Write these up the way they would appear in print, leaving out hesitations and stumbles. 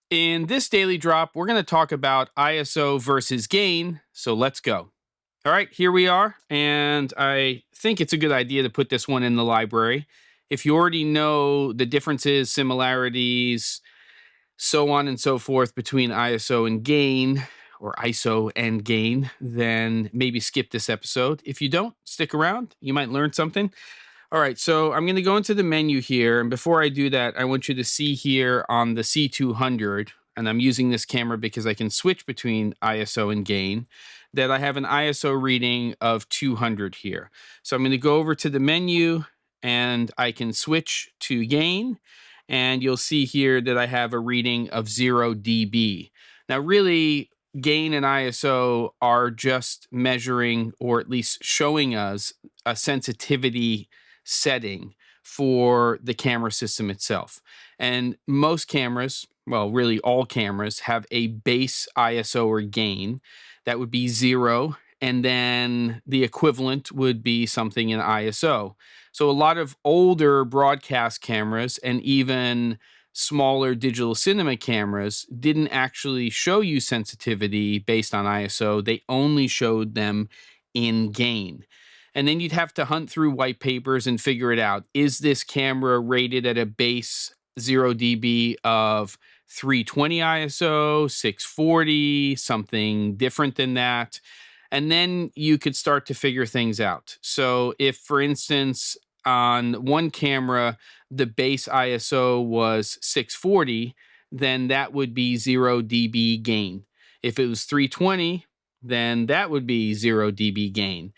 In this daily drop, we're going to talk about ISO versus gain. So let's go. All right, here we are. And I think it's a good idea to put this one in the library. If you already know the differences, similarities, so on and so forth between ISO and gain, or ISO and gain, then maybe skip this episode. If you don't, stick around. You might learn something. All right, so I'm going to go into the menu here. And before I do that, I want you to see here on the C200, and I'm using this camera because I can switch between ISO and gain, that I have an ISO reading of 200 here. So I'm going to go over to the menu and I can switch to gain. And you'll see here that I have a reading of 0 dB. Now, really, gain and ISO are just measuring, or at least showing us, a sensitivity setting for the camera system itself. And most cameras, well, really all cameras, have a base ISO or gain that would be 0, and then the equivalent would be something in ISO. So a lot of older broadcast cameras and even smaller digital cinema cameras didn't actually show you sensitivity based on ISO. They only showed them in gain. And then you'd have to hunt through white papers and figure it out. Is this camera rated at a base 0 dB of 320 ISO, 640, something different than that? And then you could start to figure things out. So if, for instance, on one camera, the base ISO was 640, then that would be 0 dB gain. If it was 320, then that would be 0 dB gain.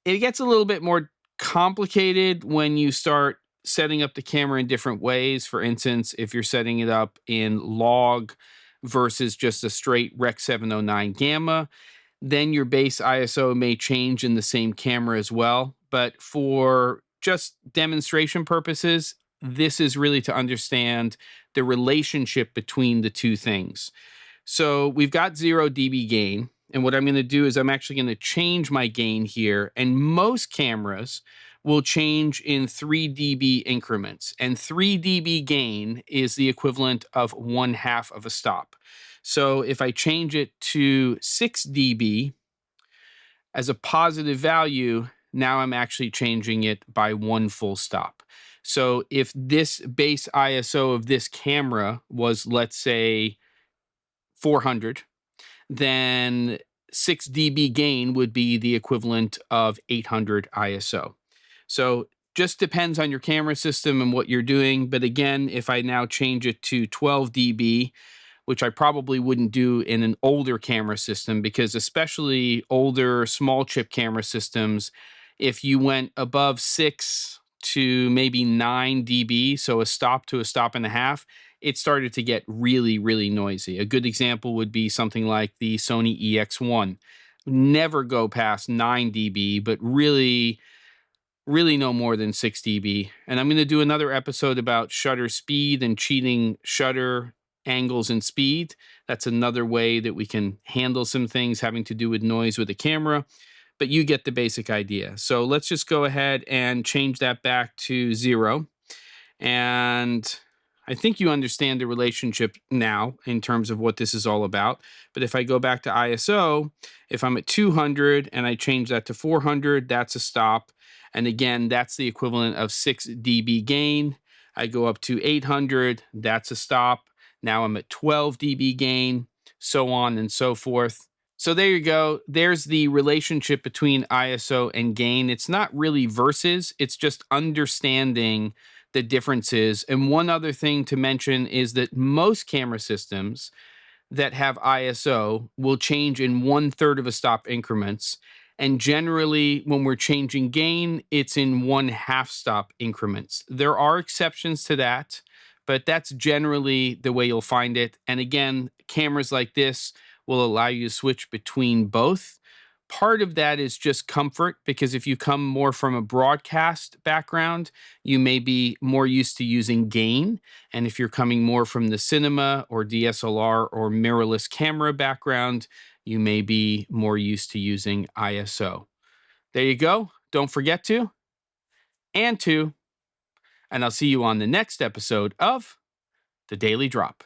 It gets a little bit more complicated when you start setting up the camera in different ways. For instance, if you're setting it up in log versus just a straight Rec 709 gamma, then your base ISO may change in the same camera as well. But for just demonstration purposes, this is really to understand the relationship between the two things. So we've got 0 dB gain. And what I'm going to do is I'm actually going to change my gain here. And most cameras will change in 3 dB increments. And 3 dB gain is the equivalent of 1/2 of a stop. So if I change it to 6 dB as a positive value, now I'm actually changing it by 1 full stop. So if this base ISO of this camera was, let's say, 400, then 6 dB gain would be the equivalent of 800 ISO. So just depends on your camera system and what you're doing. But again, if I now change it to 12 dB, which I probably wouldn't do in an older camera system, because especially older small chip camera systems, if you went above 6 to maybe 9 dB, so a stop to a stop and a half, it started to get really, really noisy. A good example would be something like the Sony EX1. Never go past 9 dB, but really no more than 6 dB. And I'm going to do another episode about shutter speed and cheating shutter angles and speed. That's another way that we can handle some things having to do with noise with the camera. But you get the basic idea. So let's just go ahead and change that back to 0. And I think you understand the relationship now in terms of what this is all about. But if I go back to ISO, if I'm at 200 and I change that to 400, that's a stop. And again, that's the equivalent of 6 dB gain. I go up to 800, that's a stop. Now I'm at 12 dB gain, so on and so forth. So there you go. There's the relationship between ISO and gain. It's not really versus, it's just understanding the differences. And one other thing to mention is that most camera systems that have ISO will change in 1/3 of a stop increments. And generally, when we're changing gain, it's in 1/2 stop increments. There are exceptions to that, but that's generally the way you'll find it. And again, cameras like this will allow you to switch between both. Part of that is just comfort, because if you come more from a broadcast background, you may be more used to using gain. And if you're coming more from the cinema or DSLR or mirrorless camera background, you may be more used to using ISO. There you go. Don't forget to, and I'll see you on the next episode of The Daily Drop.